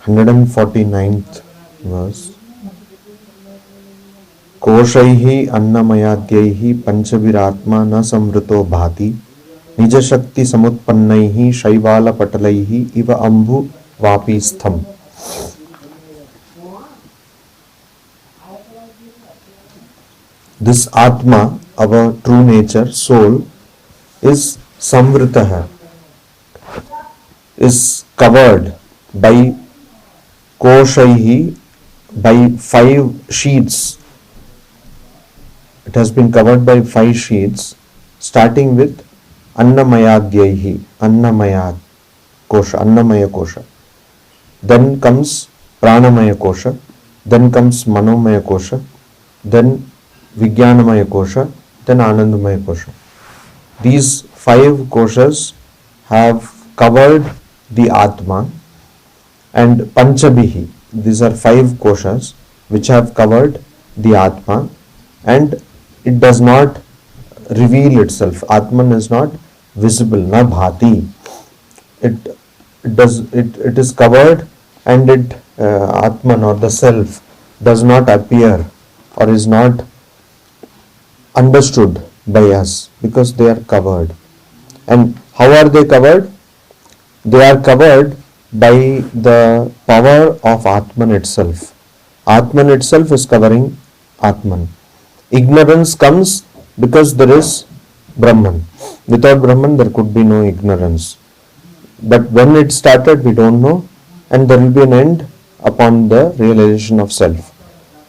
149th verse. कोशैहि अन्नमयाद्यैहि पंचभिरात्मा न संवृतो भाति निज शक्ति समुत्पन्नैहि शैवालपटलैहि इव अम्बु वापीस्थम. This Atma, our true nature, soul, is samvritaha, is covered by koshaihi, by 5 sheets. It has been covered by 5 sheets, starting with annamayadhyaihi, annamayad kosha, annamaya kosha. Then comes pranamaya kosha, then comes manomaya kosha, then Vijnanamaya kosha, then Anandamaya kosha. These 5 koshas have covered the Atma, and Panchabhihi, these are 5 koshas which have covered the Atma, and it does not reveal itself. Atman is not visible, na bhati. It is covered, and Atman or the self does not appear or is not understood by us because they are covered. And how are they covered? They are covered by the power of Atman itself. Atman itself is covering Atman. Ignorance comes because there is Brahman. Without Brahman there could be no ignorance. But when it started we don't know, and there will be an end upon the realization of self.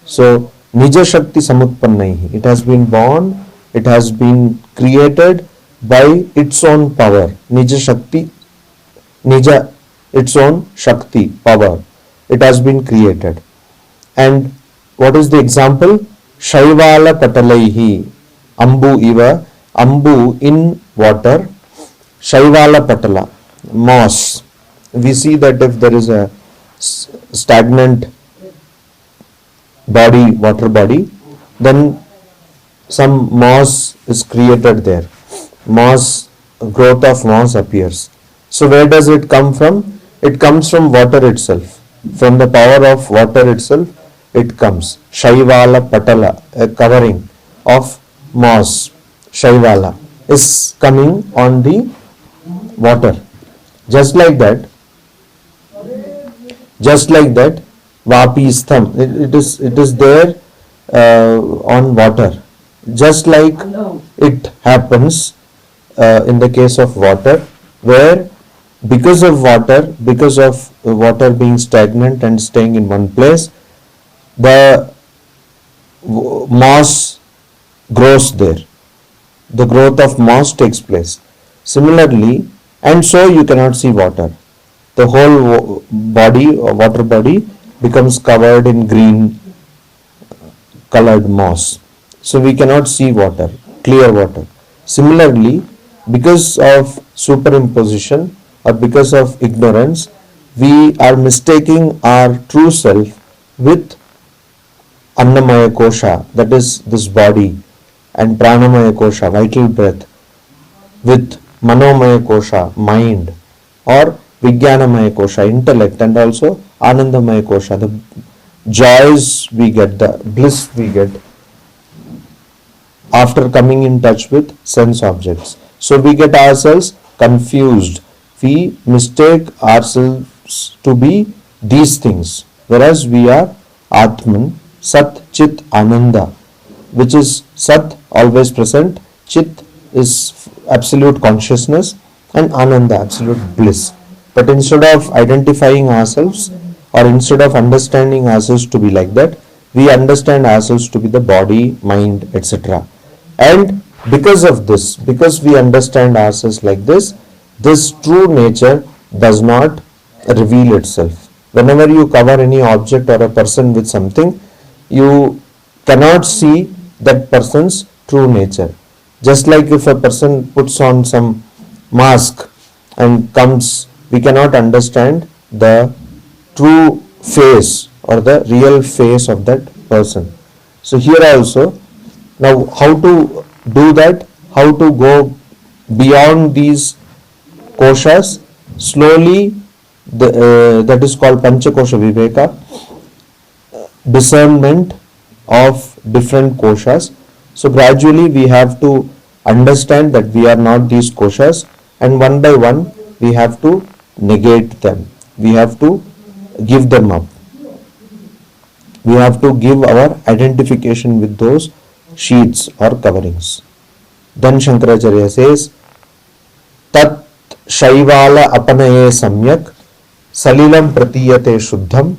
So Nija Shakti Samutpannaihi. It has been born, it has been created by its own power. Nija Shakti, Nija, its own Shakti, power. It has been created. And what is the example? Shaivala Patalaihi. Ambu Iva. Ambu in water. Shaivala Patala. Moss. We see that if there is a stagnant body, water body, then some moss is created there. Moss, growth of moss appears. So where does it come from? It comes from water itself. From the power of water itself, it comes. Shaivala Patala, a covering of moss, Shaivala, is coming on the water. Just like that, Vapistham, it is there on water. Just like it happens in the case of water, where because of water being stagnant and staying in one place, the moss grows there. The growth of moss takes place. Similarly, and so you cannot see water. The whole body or water body becomes covered in green colored moss. So we cannot see water, clear water. Similarly, because of superimposition or because of ignorance, we are mistaking our true self with Annamaya Kosha, that is this body, and Pranamaya Kosha, vital breath, with Manomaya Kosha, mind, or Vijnanamaya Kosha, intellect, and also Anandamaya Kosha, the joys we get, the bliss we get after coming in touch with sense objects. So we get ourselves confused. We mistake ourselves to be these things, whereas we are Atman, Sat, Chit, Ananda, which is Sat, always present, Chit is absolute consciousness, and Ananda, absolute bliss. But instead of identifying ourselves, or instead of understanding ourselves to be like that, we understand ourselves to be the body, mind, etc. And because of this, because we understand ourselves like this, this true nature does not reveal itself. Whenever you cover any object or a person with something, you cannot see that person's true nature. Just like if a person puts on some mask and comes, we cannot understand the true face or the real face of that person. So here also, now how to do that, how to go beyond these koshas? Slowly that is called Panchakosha Viveka, discernment of different koshas. So gradually we have to understand that we are not these koshas, and one by one we have to negate them. We have to give them up. We have to give our identification with those sheets or coverings. Then Shankaracharya says, Tat Shaivala Apanaye Samyak Salilam Pratiyate Shuddham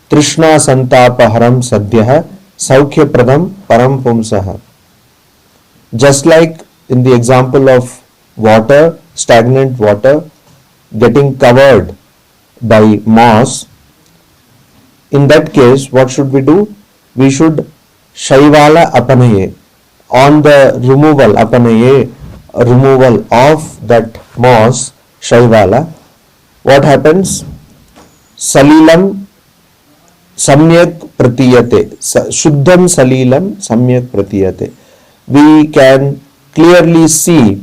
Trishna Santapaharam Sadhyaha Saukhya Pradam Param Pumsaha. Just like in the example of water, stagnant water getting covered by moss, in that case what should we do? We should Shaivala Apanaye, on the removal, Apanaye, removal of that moss, Shaivala, what happens? Salilam Samyak Pratiyate, Shuddham Salilam Samyak Pratiyate. We can clearly see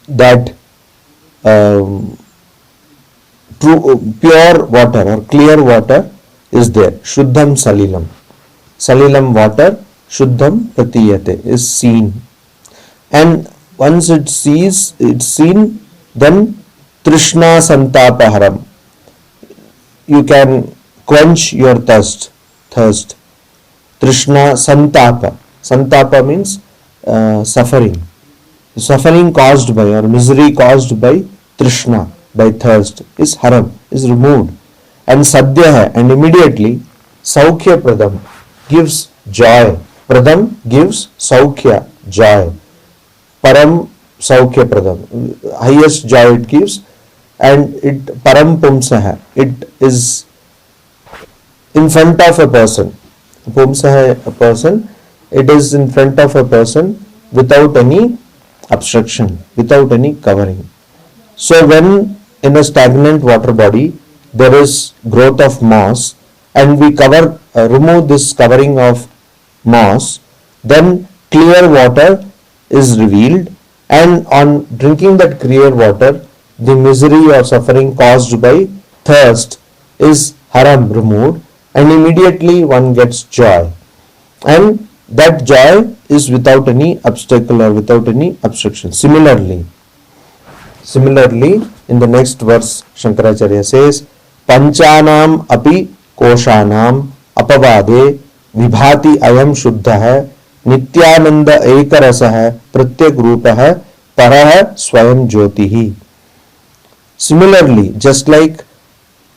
that pure water or clear water is there. Shuddham Salilam. Salilam water, Shuddham Pratiyate, is seen. And once it's seen, then Trishna Santapaharam. You can quench your thirst. Trishna Santapa. Santapa means suffering. Suffering caused by or misery caused by Trishna, by thirst, is haram, is removed. And Sadhyaha, and immediately Saukhya Pradam gives joy. Pradam gives Saukhya, joy. Param Saukhya Pradam, highest joy it gives. And it Param Pumsaha, it is in front of a person. Pumsaha, a person, it is in front of a person without any obstruction, without any covering. So when in a stagnant water body there is growth of moss, and we remove this covering of moss, then clear water is revealed, and on drinking that clear water, the misery or suffering caused by thirst is haram, removed, and immediately one gets joy. And that joy is without any obstacle or without any obstruction. Similarly, in the next verse, Shankaracharya says, Panchanam api koshanam apavade vibhati ayam shuddha nityananda ekarasah pratyak rupah parah swayam jyotihi. Similarly, just like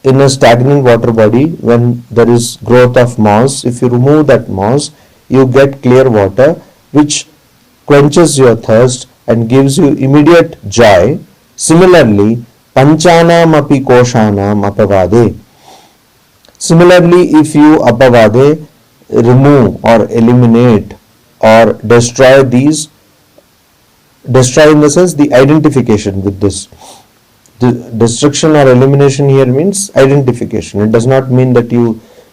in a stagnant water body, when there is growth of moss, if you remove that moss, you get clear water which quenches your thirst and gives you immediate joy. Similarly, Panchanam api koshanam apavade. Similarly, if you apavade, remove or eliminate or destroy these, destroy in the sense the identification with this. The destruction or elimination here means identification. It does not mean that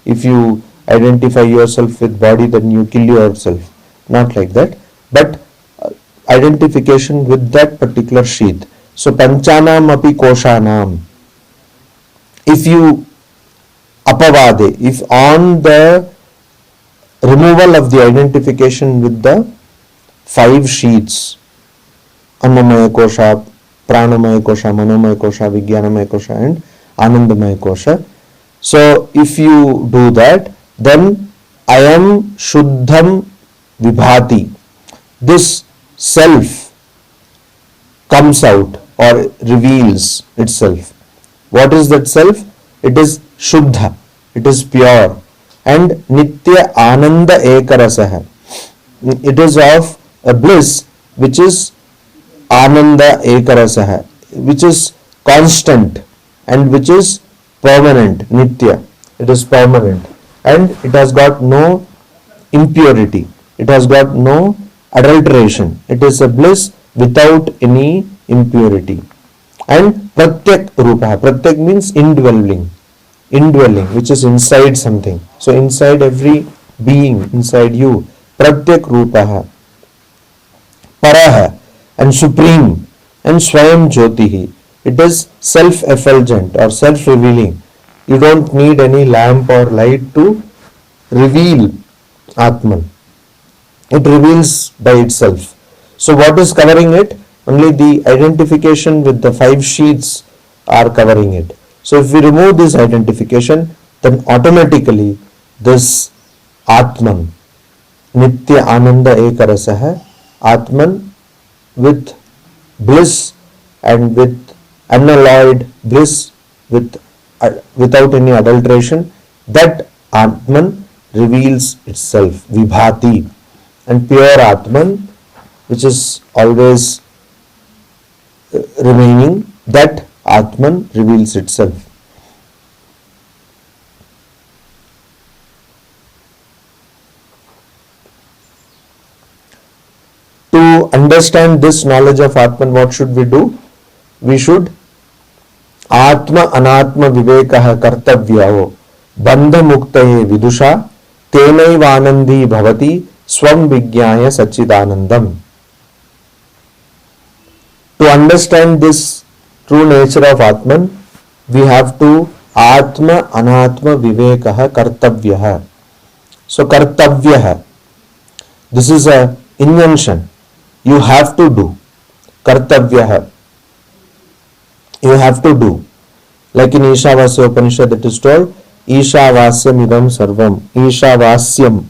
if you identify yourself with body, then you kill yourself. Not like that. But identification with that particular sheath. So Panchanam api koshanam. If you apavade, if on the removal of the identification with the 5 sheaths, Annamaya kosha, Pranamaya kosha, Manomaya kosha, Vijnanamaya kosha, and Anandamaya kosha. So if you do that, then I am Shuddham Vibhati. This self comes out or reveals itself. What is that self? It is Shuddha, it is pure, and Nitya Ananda Ekarasaha. It is of a bliss which is Ananda Ekarasaha, which is constant and which is permanent. Nitya, it is permanent, and it has got no impurity, it has got no adulteration. It is a bliss without any impurity. And Pratyak Rupa, Pratyak means indwelling, which is inside something. So inside every being, inside you, Pratyak Rupa, Paraha, and supreme, and Swayam Jyotihi. It is self-effulgent or self-revealing. You don't need any lamp or light to reveal Atman. It reveals by itself. So what is covering it? Only the identification with the 5 sheets are covering it. So if we remove this identification, then automatically this Atman, Nitya Ananda Ekarasah, Atman with bliss and with unalloyed bliss, without any adulteration, that Atman reveals itself, Vibhati. And pure Atman, which is always remaining, that Atman reveals itself. To understand this knowledge of Atman, what should we do? We should Atma Anatma Vivekah Kartavyao Bandha Muktaye Vidusha Tenaivanandi Bhavati Swam Vigyaya Sachidanandam. To understand this true nature of Atman, we have to Atma Anatma Vivekah Kartavyah. So Kartavyah, this is a injunction. You have to do. Kartavyah, you have to do. Like in Ishavasya Upanishad it is told, Ishavasyam idam sarvam. Ishavasyam.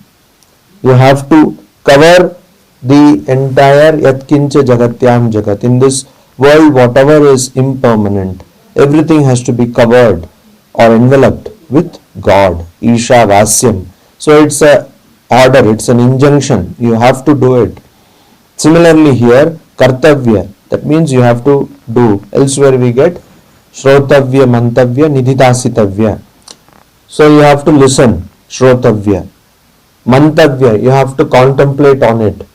You have to cover the entire Yatkincha Jagatyam Jagat. In this world, whatever is impermanent, everything has to be covered or enveloped with God. Ishavasyam. So it's a order, it's an injunction. You have to do it. Similarly here, Kartavya. That means you have to do. Elsewhere we get Shrotavya, Mantavya, Nididasitavya. So you have to listen. Shrotavya. Mantavya, you have to contemplate on it.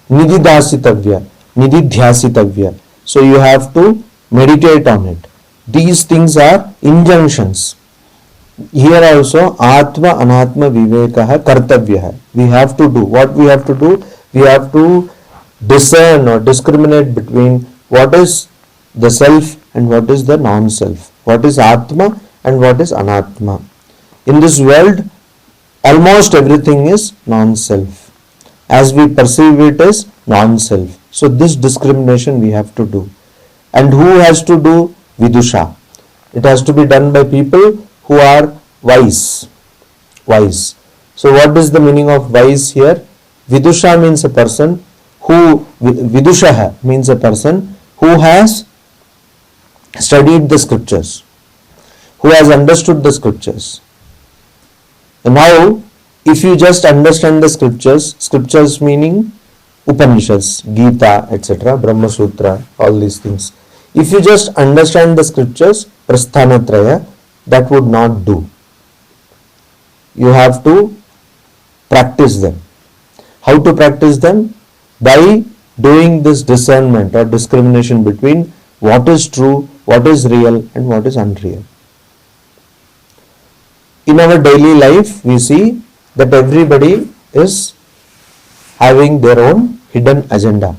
Nididasitavya, Nididhyasitavya. So you have to meditate on it. These things are injunctions. Here also Atma Anatma Vivekah Kartavya. We have to do. What we have to do? We have to discern or discriminate between what is the self and what is the non-self. What is Atma and what is Anatma. In this world, almost everything is non-self. As we perceive it as non-self. So this discrimination we have to do. And who has to do? Vidusha. It has to be done by people who are wise. Wise. So what is the meaning of wise here? Vidusha means a person who, Vidushaha means a person who has studied the scriptures, who has understood the scriptures. And now, if you just understand the scriptures, scriptures meaning Upanishads, Gita, etc., Brahma Sutra, all these things. If you just understand the scriptures, Prasthanatraya, that would not do. You have to practice them. How to practice them? By doing this discernment or discrimination between what is true, what is real and what is unreal. In our daily life, we see that everybody is having their own hidden agenda.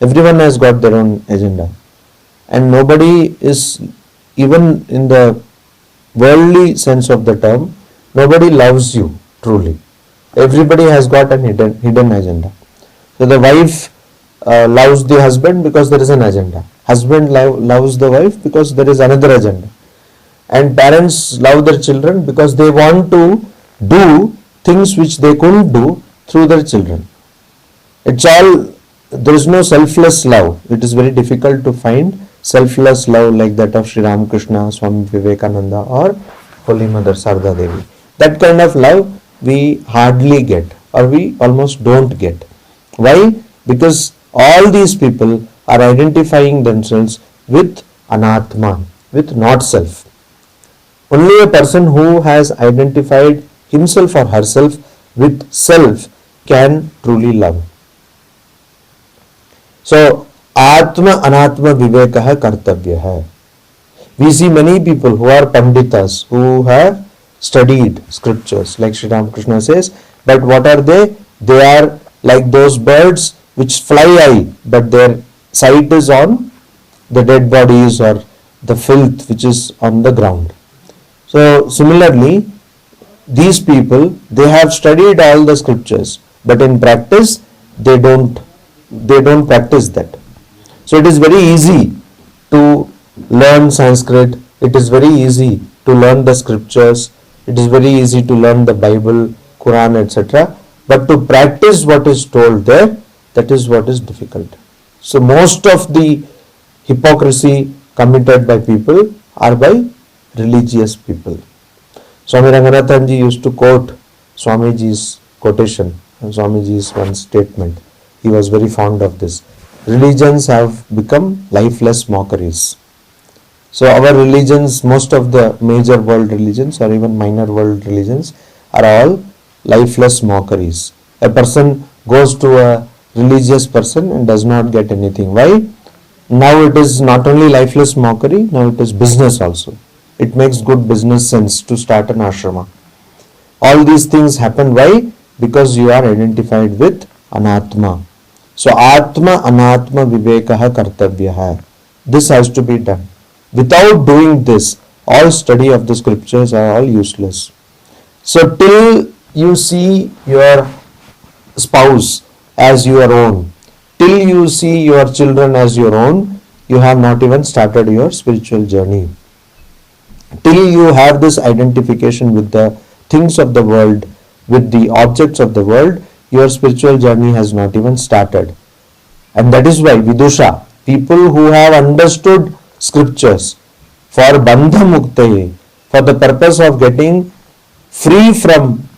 Everyone has got their own agenda. And nobody is, even in the worldly sense of the term, nobody loves you truly. Everybody has got an hidden agenda. So the wife loves the husband because there is an agenda. Husband loves the wife because there is another agenda. And parents love their children because they want to do things which they couldn't do through their children. It's all, there is no selfless love. It is very difficult to find selfless love like that of Sri Ramakrishna, Swami Vivekananda or Holy Mother Sarda Devi. That kind of love we hardly get or we almost don't get. Why? Because all these people are identifying themselves with Anatma, with not self. Only a person who has identified himself or herself with self can truly love. So, Atma Anatma Vivekah Kartavyah. We see many people who are Panditas, who have studied scriptures, like Sri Ramakrishna says, but what are they? They are like those birds which fly high, but their sight is on the dead bodies or the filth which is on the ground. So similarly, these people, they have studied all the scriptures, but in practice they don't practice that. So it is very easy to learn Sanskrit, it is very easy to learn the scriptures, it is very easy to learn the Bible, Quran, etc. But to practice what is told there, that is what is difficult. So most of the hypocrisy committed by people are by religious people. Swami Ranganathanji used to quote Swamiji's quotation, Swamiji's one statement. He was very fond of this. Religions have become lifeless mockeries. So our religions, most of the major world religions or even minor world religions are all lifeless mockeries. A person goes to a religious person and does not get anything. Why? Now it is not only lifeless mockery, now it is business also. It makes good business sense to start an ashrama. All these things happen. Why? Because you are identified with anatma. So atma anatma vivekaha kartavyaha. This has to be done. Without doing this, all study of the scriptures are all useless. So till you see your spouse as your own, till you see your children as your own, you have not even started your spiritual journey. Till you have this identification with the things of the world, with the objects of the world, your spiritual journey has not even started. And that is why Vidusha, people who have understood scriptures for bandha muktaye, for the purpose of getting free from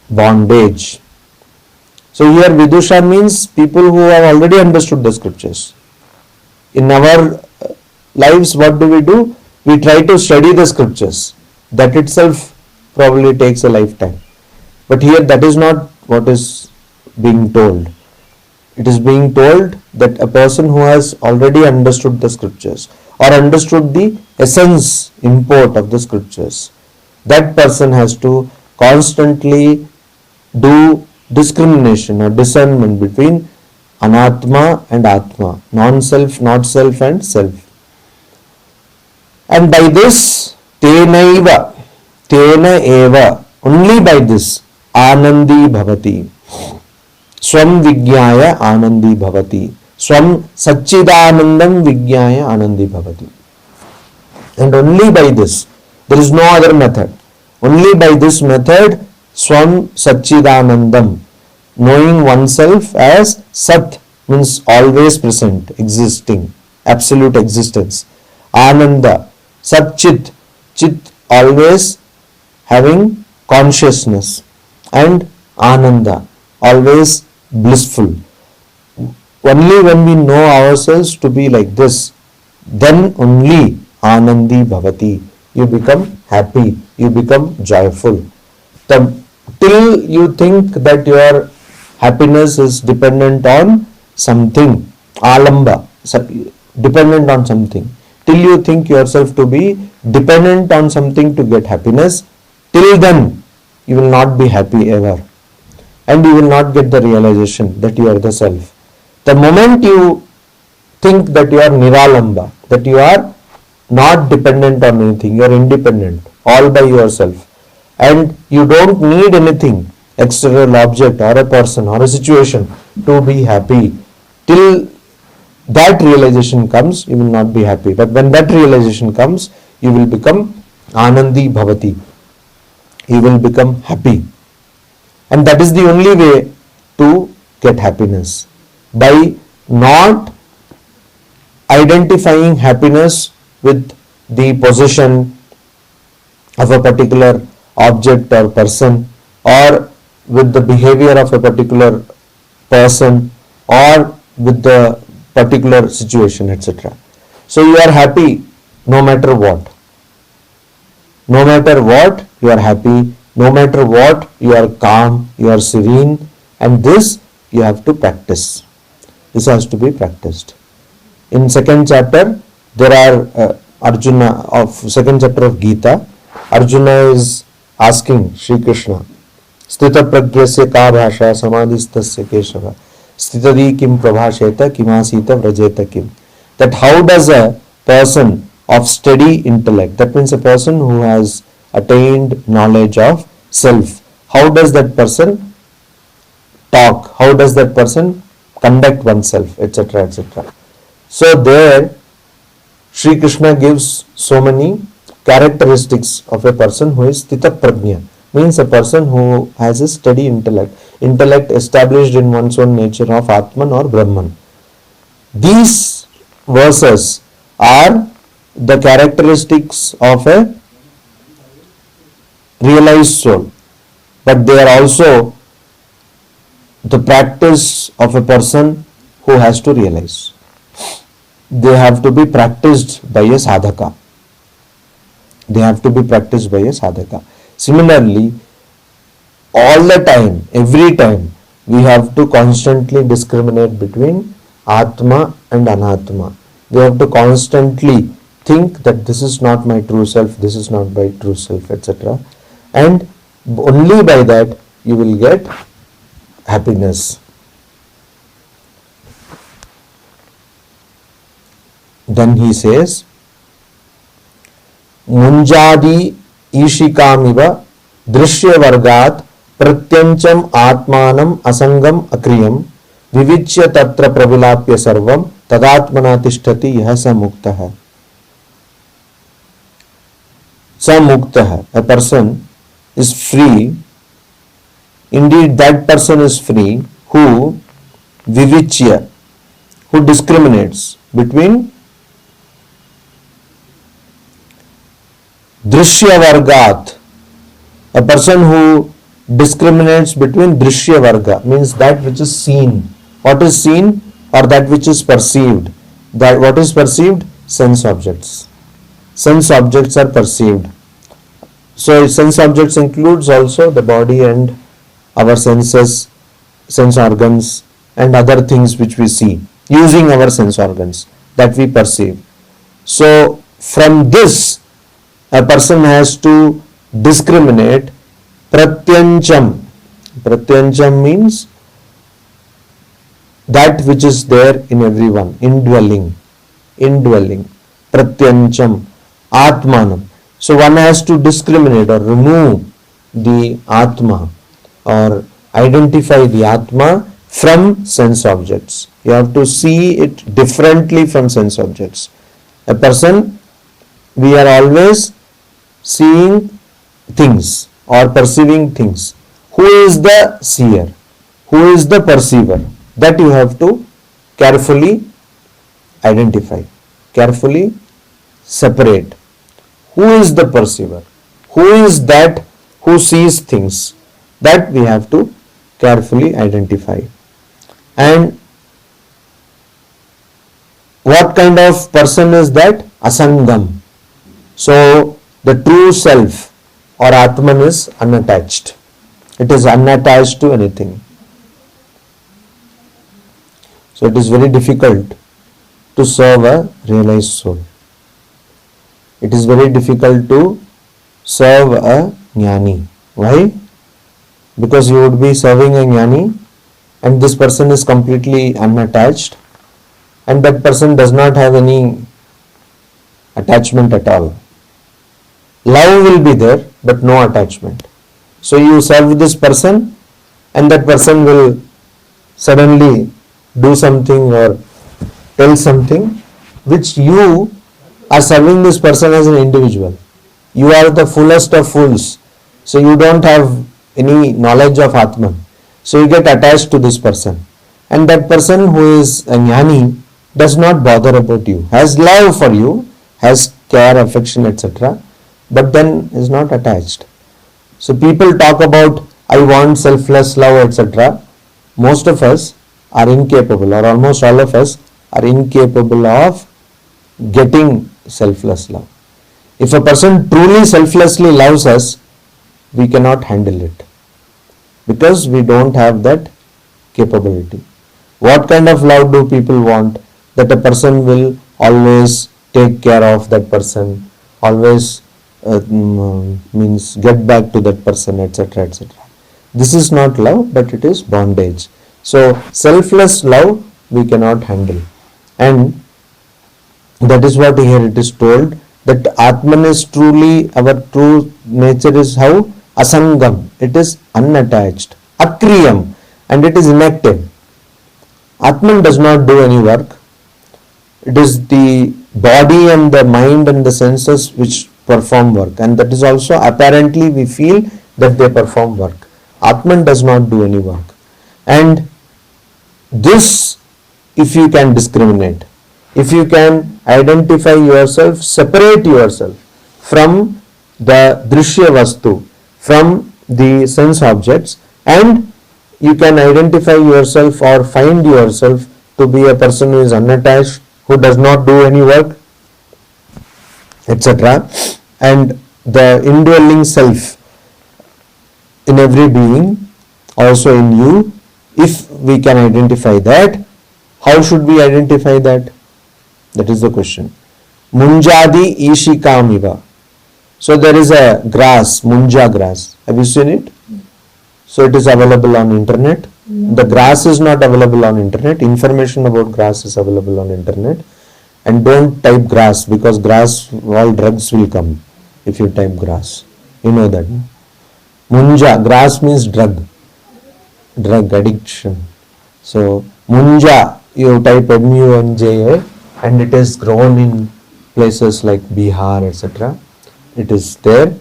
bondage. So here Vidusha means people who have already understood the scriptures. In our lives, what do? We try to study the scriptures. That itself probably takes a lifetime. But here that is not what is being told. It is being told that a person who has already understood the scriptures or understood the essence, import of the scriptures, that person has to constantly do discrimination or discernment between anatma and atma, non-self, not self and self. And by this, tena eva, only by this, anandi bhavati. Swam vigyaya anandi bhavati. Swam satchidanandam vigyaya anandi bhavati. And only by this, there is no other method. Only by this method, swam satchidanandam, knowing oneself as sat, means always present, existing, absolute existence. Ananda, Sat-Chit, Chit always having consciousness, and Ananda, always blissful. Only when we know ourselves to be like this, then only Anandi Bhavati, you become happy, you become joyful. Till you think that your happiness is dependent on something, alamba, dependent on something, till you think yourself to be dependent on something to get happiness, till then you will not be happy ever. And you will not get the realization that you are the self. The moment you think that you are niralamba, that you are not dependent on anything, you are independent, all by yourself, and you don't need anything, external object or a person or a situation to be happy, till that realization comes, you will not be happy. But when that realization comes, you will become Anandi Bhavati. You will become happy. And that is the only way to get happiness. By not identifying happiness with the possession of a particular object or person, or with the behavior of a particular person, or with the particular situation, etc. So you are happy no matter what. No matter what, you are happy. No matter what, you are calm, you are serene, and this you have to practice. This has to be practiced. In second chapter, there are Arjuna of second chapter of Gita. Arjuna is asking Sri Krishna, Sthita pragyasya ka bhasha samadhistasya keshava Sthitadi kim prabhasheta kimasita vrajeta kim. That how does a person of steady intellect. That means a person who has attained knowledge of self. How does that person talk? How does that person conduct oneself, etc., etc. So there Sri Krishna gives so many characteristics of a person who is Stita Prajna, means a person who has a steady intellect established in one's own nature of Atman or Brahman. These verses are the characteristics of a realized soul, but they are also the practice of a person who has to realize. They have to be practiced by a sadhaka. They have to be practiced by a sadhaka. Similarly, all the time, every time, we have to constantly discriminate between Atma and Anatma. We have to constantly think that this is not my true self, this is not my true self, etc. And only by that you will get happiness. Then he says, Munjadi Ishikamiva Drishya Vargat Pratyancham Atmanam Asangam Akriyam Vivichya Tatra Pravilapya Sarvam Tadatmana Tishtati Yaha Samuktaha. Samuktaha, a person is free. Indeed, that person is free who Vivichya, who discriminates between Drishya Vargat, a person who discriminates between Drishya Varga, means that which is seen. What is seen or that which is perceived? That what is perceived? Sense objects. Sense objects are perceived. So sense objects includes also the body and our senses, sense organs and other things which we see using our sense organs that we perceive. So from this a person has to discriminate pratyancham. Pratyancham means that which is there in everyone, indwelling. Pratyancham, Atmanam. So one has to discriminate or remove the Atma or identify the Atma from sense objects. You have to see it differently from sense objects. A person, we are always seeing things or perceiving things. Who is the seer? Who is the perceiver? That you have to carefully identify, carefully separate. Who is the perceiver? Who is that who sees things? That we have to carefully identify. And what kind of person is that? Asangam. So the true self or Atman is unattached. It is unattached to anything. So it is very difficult to serve a realized soul. It is very difficult to serve a jnani. Why? Because you would be serving a jnani and this person is completely unattached and that person does not have any attachment at all. Love will be there but no attachment. So you serve this person and that person will suddenly do something or tell something which you are serving this person as an individual. You are the fullest of fools. So you don't have any knowledge of Atman. So you get attached to this person. And that person who is a jnani does not bother about you. Has love for you, has care, affection, etc. But then is not attached. So people talk about, I want selfless love, etc. Most of us are incapable, or almost all of us are incapable of getting selfless love. If a person truly selflessly loves us, we cannot handle it because we don't have that capability. What kind of love do people want? That a person will always take care of that person, always means get back to that person, etc., etc. This is not love, but it is bondage. So selfless love we cannot handle. And That is what here it is told, that Atman is truly, our true nature is how? Asangam. It is unattached. Akriyam. And it is inactive. Atman does not do any work. It is the body and the mind and the senses which perform work. And that is also apparently we feel that they perform work. Atman does not do any work. And this, if you can discriminate, if you can identify yourself, separate yourself from the drishya vastu, from the sense objects, and you can identify yourself or find yourself to be a person who is unattached, who does not do any work, etc. And the indwelling self in every being, also in you, if we can identify that, how should we identify that? That is the question. Munjadi ishikamiva. So there is a grass, munja grass. Have you seen it? So it is available on internet. The grass is not available on internet. Information about grass is available on internet. And don't type grass, because grass, all drugs will come if you type grass. You know that. No? Munja, grass means drug addiction. So munja, you type MUNJA, and it is grown in places like Bihar, etc. It is there.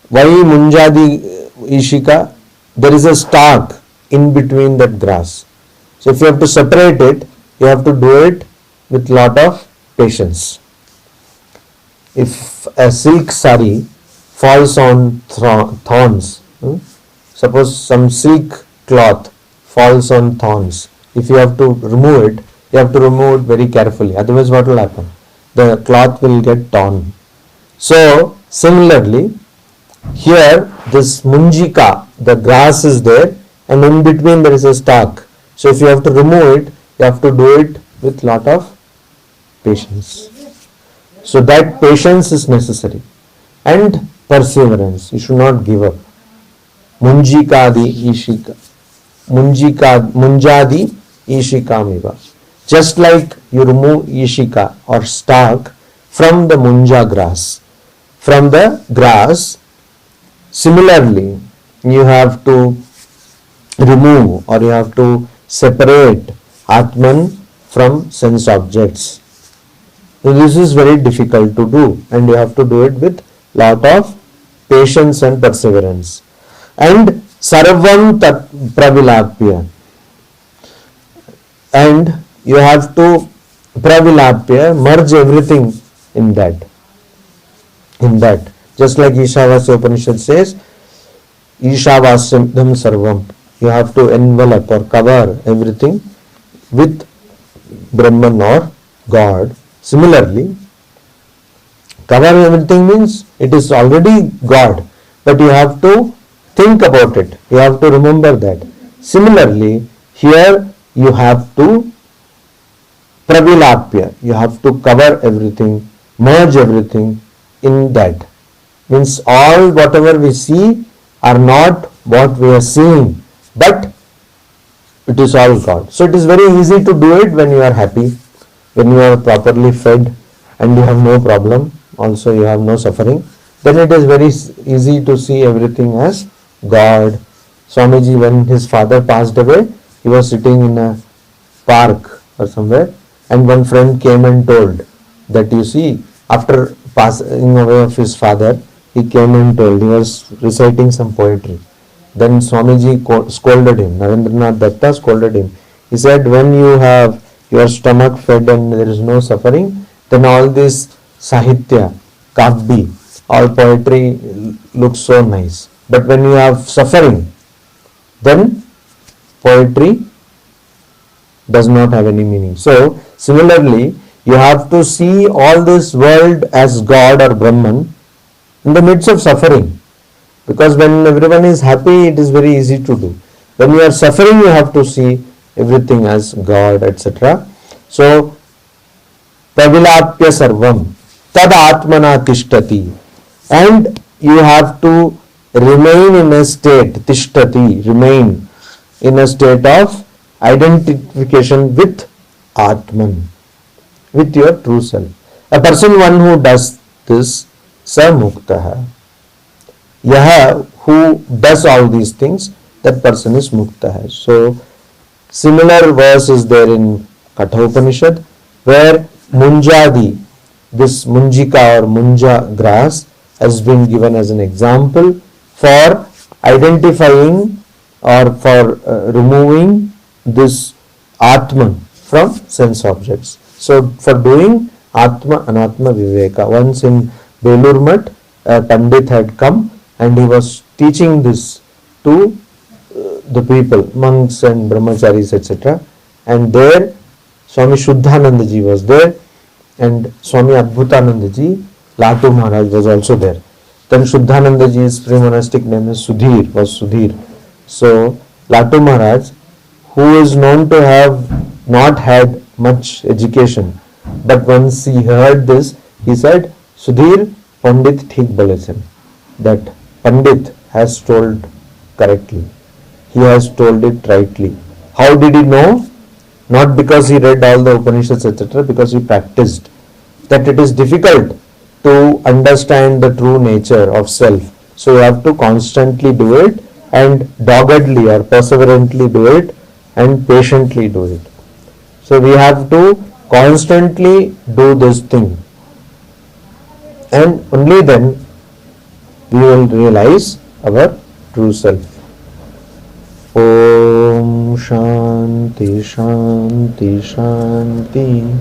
Why munjadi ishika? There is a stalk in between that grass. So if you have to separate it, you have to do it with lot of patience. If a silk sari falls on thorns, suppose some silk cloth falls on thorns, if you have to remove it, you have to remove it very carefully, otherwise what will happen? The cloth will get torn. So similarly, here this munjika, the grass is there, and in between there is a stalk. So if you have to remove it, you have to do it with lot of patience. So that patience is necessary, and perseverance. You should not give up. Munjikadi ishika, munjadi ishikamiva. Just like you remove ishika or stalk from the munja grass, from the grass, similarly you have to remove, or you have to separate Atman from sense objects. So this is very difficult to do, and you have to do it with lot of patience and perseverance. And sarvam tat pravilapya, and you have to pravilapya, merge everything in that. Just like Ishavasya Upanishad says, Ishavasyam sarvam, you have to envelop or cover everything with Brahman or God. Similarly, cover everything means it is already God, but you have to think about it. You have to remember that. Similarly, here you have to pravilapya. You have to cover everything, merge everything in that. Means all whatever we see are not what we are seeing, but it is all God. So it is very easy to do it when you are happy, when you are properly fed and you have no problem, also you have no suffering. Then it is very easy to see everything as God. Swamiji, when his father passed away, he was sitting in a park or somewhere, and one friend came and told that, you see, after passing away of his father, he came and told, he was reciting some poetry. Then Swamiji scolded him, Narendranath Datta scolded him. He said, when you have your stomach fed and there is no suffering, then all this sahitya, kavya, all poetry looks so nice. But when you have suffering, then poetry does not have any meaning. So, similarly, you have to see all this world as God or Brahman in the midst of suffering. Because when everyone is happy, it is very easy to do. When you are suffering, you have to see everything as God, etc. So, pravilapya sarvam tad atmana tishtati, and you have to remain in a state, tishtati, remain in a state of identification with Atman, with your true self. A person one who does this, sa mukta hai. Yaha, who does all these things, that person is mukta hai. So similar verse is there in Kathopanishad, where Munjadi, this Munjika or Munja grass, has been given as an example for identifying or for removing this Atman from sense objects. So for doing Atma Anatma Viveka, once in Belur Mutt, a Pandit had come and he was teaching this to the people, monks and brahmacharis, etc. And there Swami Shuddhananda ji was there, and Swami Adbhutananda ji, Latu Maharaj, was also there. Then Shuddhananda ji's pre-monastic name is Sudhir, was Sudhir. So Latu Maharaj, who is known to have not had much education, but once he heard this, he said, Sudhir, Pandit thik bolechen, that Pandit has told correctly. He has told it rightly. How did he know? Not because he read all the Upanishads, etc., because he practiced. That it is difficult to understand the true nature of self. So you have to constantly do it, and doggedly or perseverantly do it, and patiently do it. So we have to constantly do this thing, and only then we will realize our true self. Om Shanti Shanti Shanti.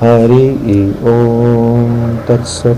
Hari Om Tat Sat.